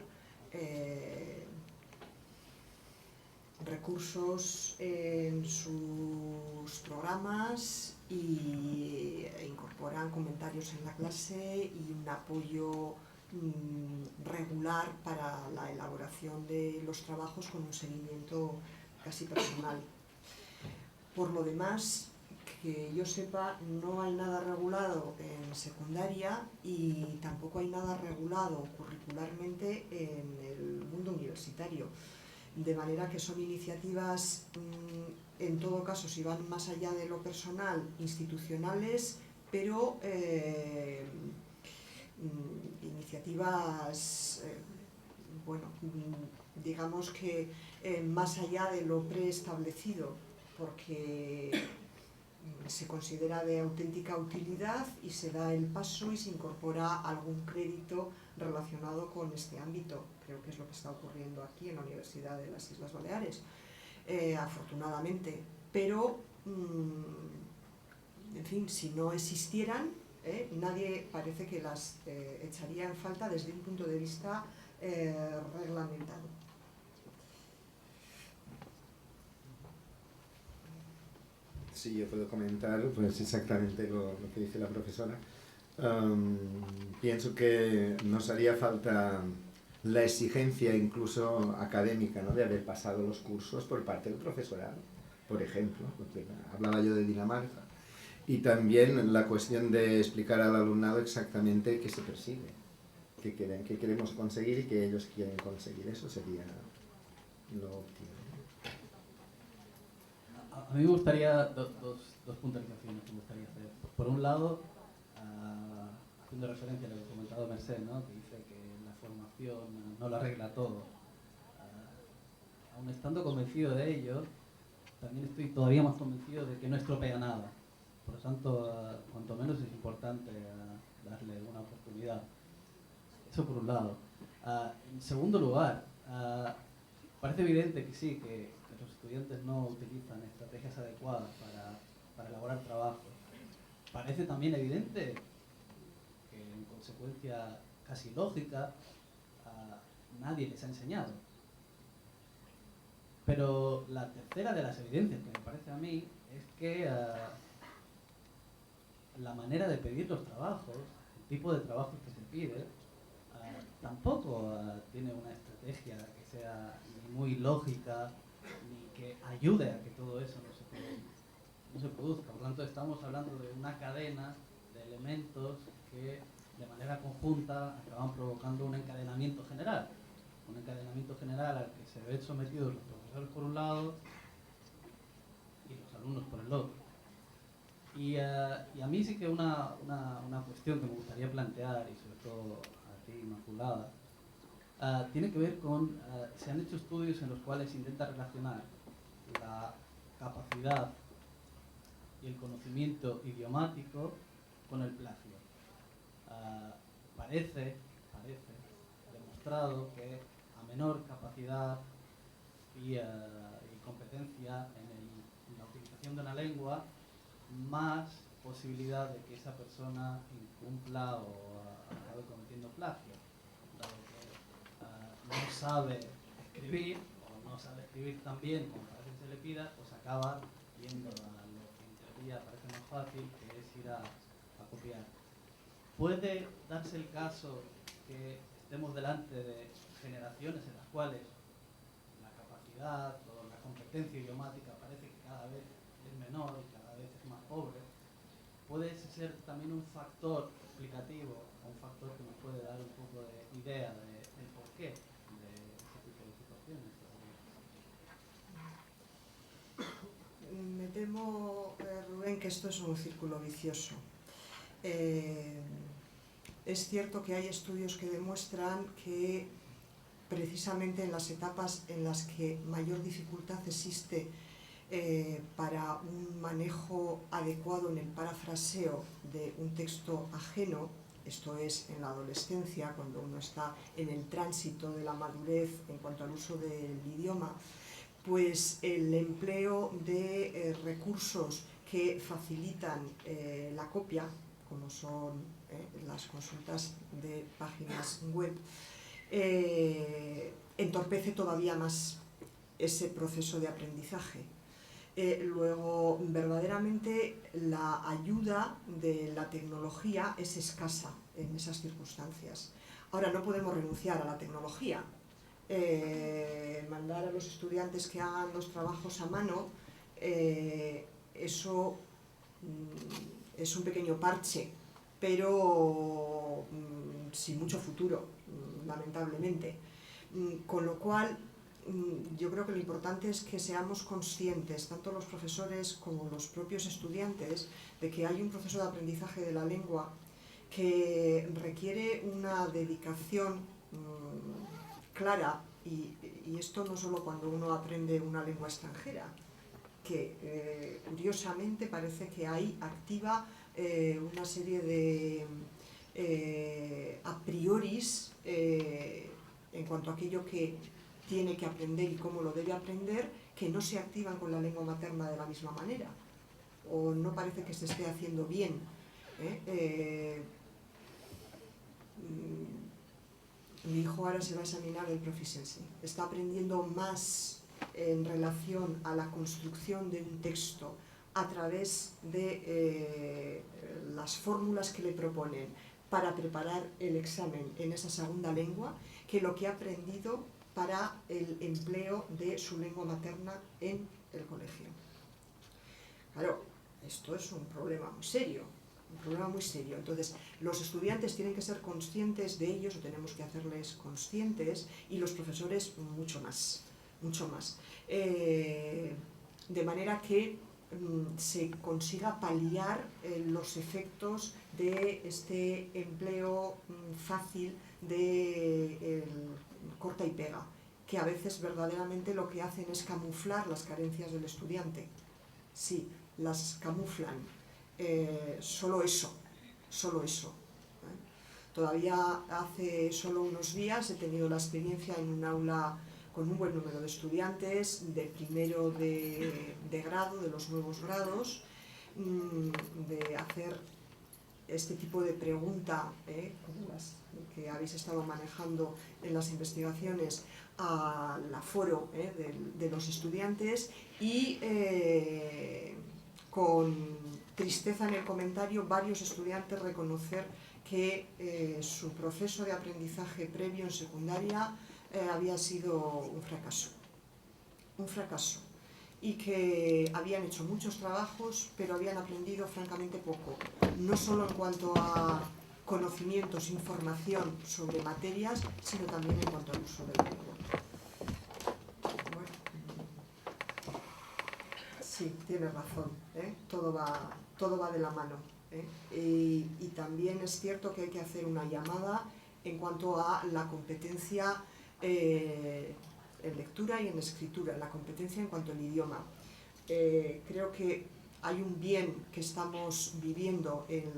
recursos en sus programas e incorporan comentarios en la clase y un apoyo regular para la elaboración de los trabajos con un seguimiento casi personal. Por lo demás, que yo sepa, no hay nada regulado en secundaria y tampoco hay nada regulado curricularmente en el mundo universitario. De manera que son iniciativas, en todo caso, si van más allá de lo personal, institucionales, pero iniciativas, bueno, digamos que más allá de lo preestablecido, porque se considera de auténtica utilidad y se da el paso y se incorpora algún crédito relacionado con este ámbito. Creo que es lo que está ocurriendo aquí en la Universidad de las Islas Baleares, afortunadamente. Pero en fin, si no existieran, nadie parece que las echaría en falta desde un punto de vista reglamentado.
Sí, yo puedo comentar pues exactamente lo que dice la profesora. Pienso que nos haría falta la exigencia incluso académica, ¿no?, de haber pasado los cursos por parte del profesorado, por ejemplo, porque hablaba yo de Dinamarca, y también la cuestión de explicar al alumnado exactamente qué se persigue, qué queremos conseguir y qué ellos quieren conseguir. Eso sería lo óptimo.
A mí me gustaría dos puntualizaciones que me gustaría hacer. Por un lado, haciendo referencia a lo que ha comentado Mercè, ¿no?, que dice que la formación no lo arregla todo. Aun estando convencido de ello, también estoy todavía más convencido de que no estropea nada. Por lo tanto, cuanto menos es importante darle una oportunidad. Eso por un lado. En segundo lugar, parece evidente que sí, que los estudiantes no utilizan estrategias adecuadas para elaborar trabajos. Parece también evidente que, en consecuencia casi lógica, nadie les ha enseñado. Pero la tercera de las evidencias que me parece a mí es que la manera de pedir los trabajos, el tipo de trabajos que se pide, tampoco tiene una estrategia que sea ni muy lógica ni que ayude a que todo eso no se produzca. Por lo tanto, estamos hablando de una cadena de elementos que de manera conjunta acaban provocando un encadenamiento general al que se ven sometidos los profesores por un lado y los alumnos por el otro. Y a mí sí que una cuestión que me gustaría plantear, y sobre todo a ti, Inmaculada, tiene que ver con, se han hecho estudios en los cuales se intenta relacionar la capacidad y el conocimiento idiomático con el plagio. Parece demostrado que a menor capacidad y competencia en la utilización de una lengua, más posibilidad de que esa persona incumpla o acabe cometiendo plagio, dado que no sabe escribir o no sabe escribir tan bien como parece que se le pida, pues acaba yendo a lo que en teoría parece más fácil, que es ir a copiar. ¿Puede darse el caso que estemos delante de generaciones en las cuales la capacidad o la competencia idiomática parece que cada vez es menor y cada vez es más pobre? ¿Puede ser también un factor explicativo, un factor que nos puede dar un poco de idea del porqué de este tipo de situaciones?
Me temo, Rubén, que esto es un círculo vicioso. Es cierto que hay estudios que demuestran que precisamente en las etapas en las que mayor dificultad existe para un manejo adecuado en el parafraseo de un texto ajeno, esto es en la adolescencia, cuando uno está en el tránsito de la madurez en cuanto al uso del idioma, pues el empleo de recursos que facilitan la copia, como son las consultas de páginas web, entorpece todavía más ese proceso de aprendizaje. Luego, verdaderamente, la ayuda de la tecnología es escasa en esas circunstancias. Ahora, no podemos renunciar a la tecnología. Mandar a los estudiantes que hagan los trabajos a mano, eso es un pequeño parche, pero sin mucho futuro, lamentablemente. Con lo cual, yo creo que lo importante es que seamos conscientes, tanto los profesores como los propios estudiantes, de que hay un proceso de aprendizaje de la lengua que requiere una dedicación clara, y esto no solo cuando uno aprende una lengua extranjera, que curiosamente parece que ahí activa una serie de a prioris en cuanto a aquello que tiene que aprender y cómo lo debe aprender, que no se activan con la lengua materna de la misma manera. o no parece que se esté haciendo bien. Mi hijo ahora se va a examinar el Proficiency. Está aprendiendo más en relación a la construcción de un texto a través de las fórmulas que le proponen para preparar el examen en esa segunda lengua, que lo que ha aprendido para el empleo de su lengua materna en el colegio. Claro, esto es un problema muy serio, Entonces, los estudiantes tienen que ser conscientes de ellos, o tenemos que hacerles conscientes, y los profesores mucho más. De manera que se consiga paliar los efectos de este empleo fácil de corta y pega, que a veces verdaderamente lo que hacen es camuflar las carencias del estudiante. Sí, las camuflan, solo eso. Todavía hace solo unos días he tenido la experiencia en un aula con un buen número de estudiantes de primero de grado, de los nuevos grados, de hacer este tipo de pregunta, como las que habéis estado manejando en las investigaciones, al aforo de los estudiantes, y con tristeza en el comentario varios estudiantes reconocer que su proceso de aprendizaje previo en secundaria había sido un fracaso, y que habían hecho muchos trabajos pero habían aprendido francamente poco, no solo en cuanto a conocimientos, información sobre materias, sino también en cuanto al uso de la lengua. Bueno, sí, tienes razón, todo va de la mano, y también es cierto que hay que hacer una llamada en cuanto a la competencia en lectura y en escritura, la competencia en cuanto al idioma. Creo que hay un bien que estamos viviendo en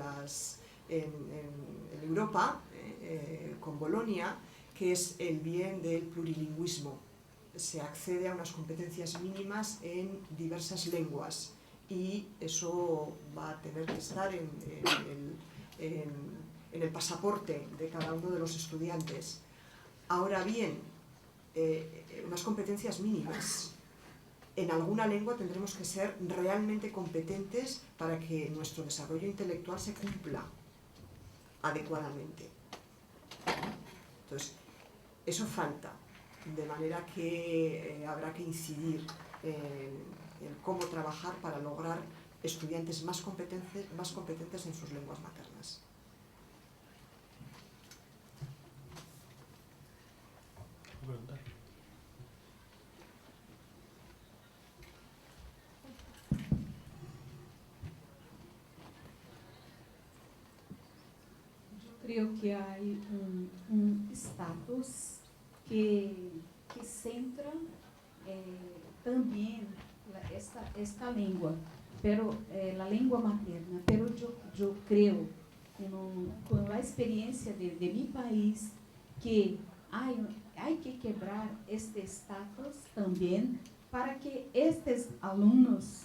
Europa, con Bolonia, que es el bien del plurilingüismo. Se accede a unas competencias mínimas en diversas lenguas, y eso va a tener que estar en el pasaporte de cada uno de los estudiantes. Ahora bien, unas competencias mínimas. En alguna lengua tendremos que ser realmente competentes para que nuestro desarrollo intelectual se cumpla adecuadamente. Entonces, eso falta, de manera que habrá que incidir en cómo trabajar para lograr estudiantes más competentes en sus lenguas maternas.
Creo que hay un estatus que centra también esta lengua, pero la lengua materna. Pero yo creo, con la experiencia de mi país, que hay que quebrar este estatus también para que estes alunos,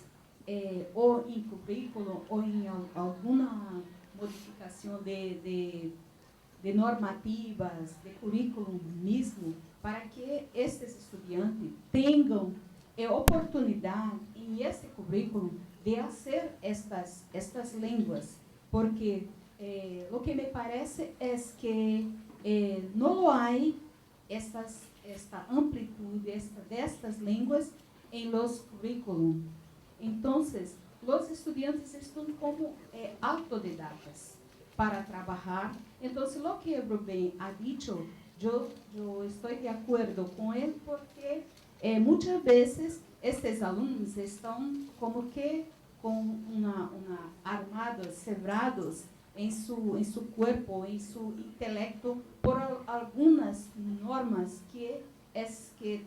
o en currículo o en alguna modificación de normativas, de currículo mismo, para que estes estudiantes tenham oportunidad en este currículo de hacer estas lenguas, porque lo que me parece es que no hay esta amplitud de estas lenguas en los currículos. Entonces, los estudiantes están como autodidatas para trabajar. Entonces, lo que Rubén ha dicho, yo estoy de acuerdo con él, porque muchas veces estos alumnos están como que con armados, cerrados en su cuerpo, en su intelecto, por algunas normas que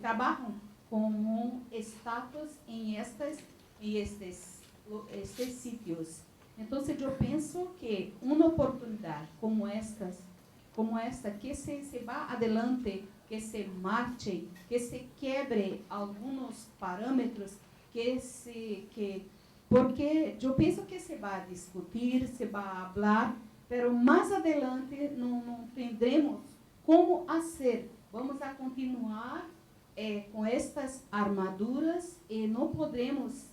trabajan con un estatus en estes sitios. Entonces, yo pienso que una oportunidad como esta, que se va adelante, que se marche, que se quebre algunos parámetros, que porque eu penso que se vai discutir, se vai falar, pero mais adelante não tendremos como fazer. Vamos a continuar com estas armaduras e não podemos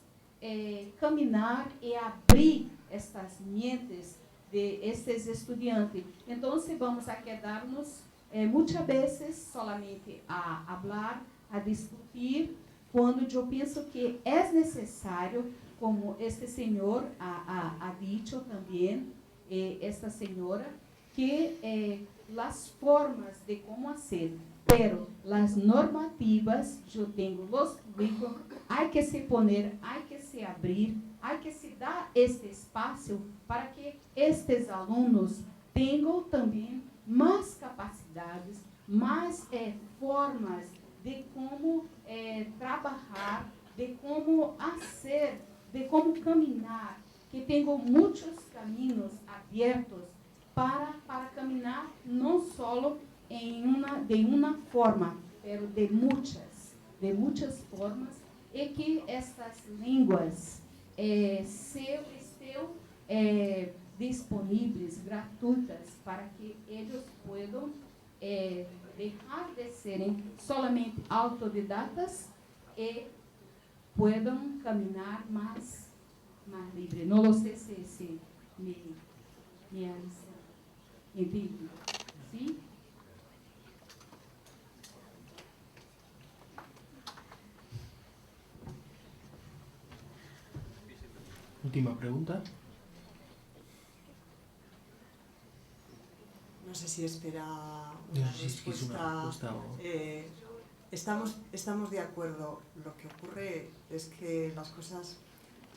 caminhar e abrir estas mentes de estes estudantes. Então, vamos a quedarnos muitas vezes solamente a falar, a discutir, quando eu penso que é necessário, como este senhor ha dicho também, esta senhora, que as formas de como fazer, pero as normativas, eu tenho os currículos, há que se poner, há que se abrir, há que se dar este espaço para que estes alunos tenham também mais capacidades, mais formas de como trabalhar, de como fazer, de como caminhar, que tenham muitos caminhos abertos para caminhar não só de uma forma, mas de muitas formas, e que estas línguas estejam disponíveis, gratuitas, para que eles possam deixar de serem solamente autodidatas e possam caminhar mais livre. Não sei se me entende. Sim?
Última pregunta.
No sé si espera
No
una
sé si es una respuesta o...
Estamos de acuerdo. Lo que ocurre es que las cosas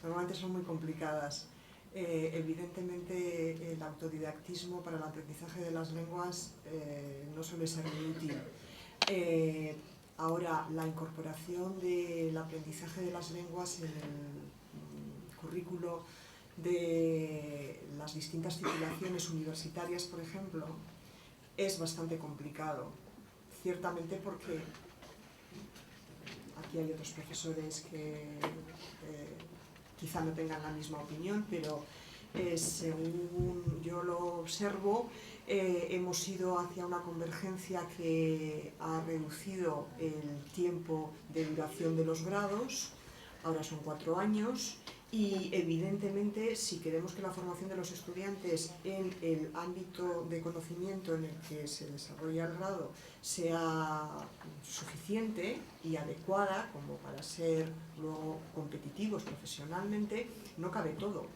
normalmente son muy complicadas. Evidentemente el autodidactismo para el aprendizaje de las lenguas no suele ser muy útil. Ahora, la incorporación del aprendizaje de las lenguas en el currículo de las distintas titulaciones universitarias, por ejemplo, es bastante complicado. Ciertamente porque aquí hay otros profesores que quizá no tengan la misma opinión, pero según yo lo observo, hemos ido hacia una convergencia que ha reducido el tiempo de duración de los grados, ahora son 4 años, y evidentemente si queremos que la formación de los estudiantes en el ámbito de conocimiento en el que se desarrolla el grado sea suficiente y adecuada como para ser luego competitivos profesionalmente, no cabe todo.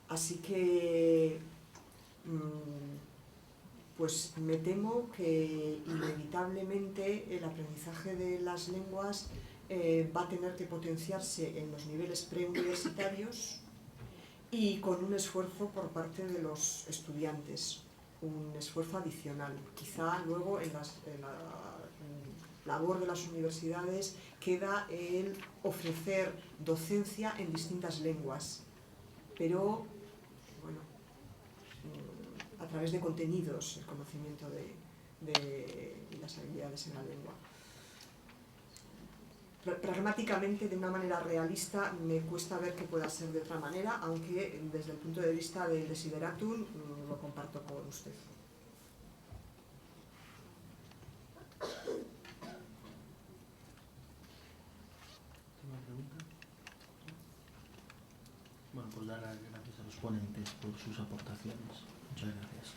Así que pues me temo que inevitablemente el aprendizaje de las lenguas va a tener que potenciarse en los niveles preuniversitarios y con un esfuerzo por parte de los estudiantes, un esfuerzo adicional. Quizá luego en la labor de las universidades queda el ofrecer docencia en distintas lenguas, pero bueno, a través de contenidos, el conocimiento de las habilidades en la lengua. Pragmáticamente, de una manera realista, me cuesta ver que pueda ser de otra manera, aunque desde el punto de vista del desideratum lo comparto con usted.
¿Última pregunta? Bueno, pues dar las gracias a los ponentes por sus aportaciones. Muchas gracias.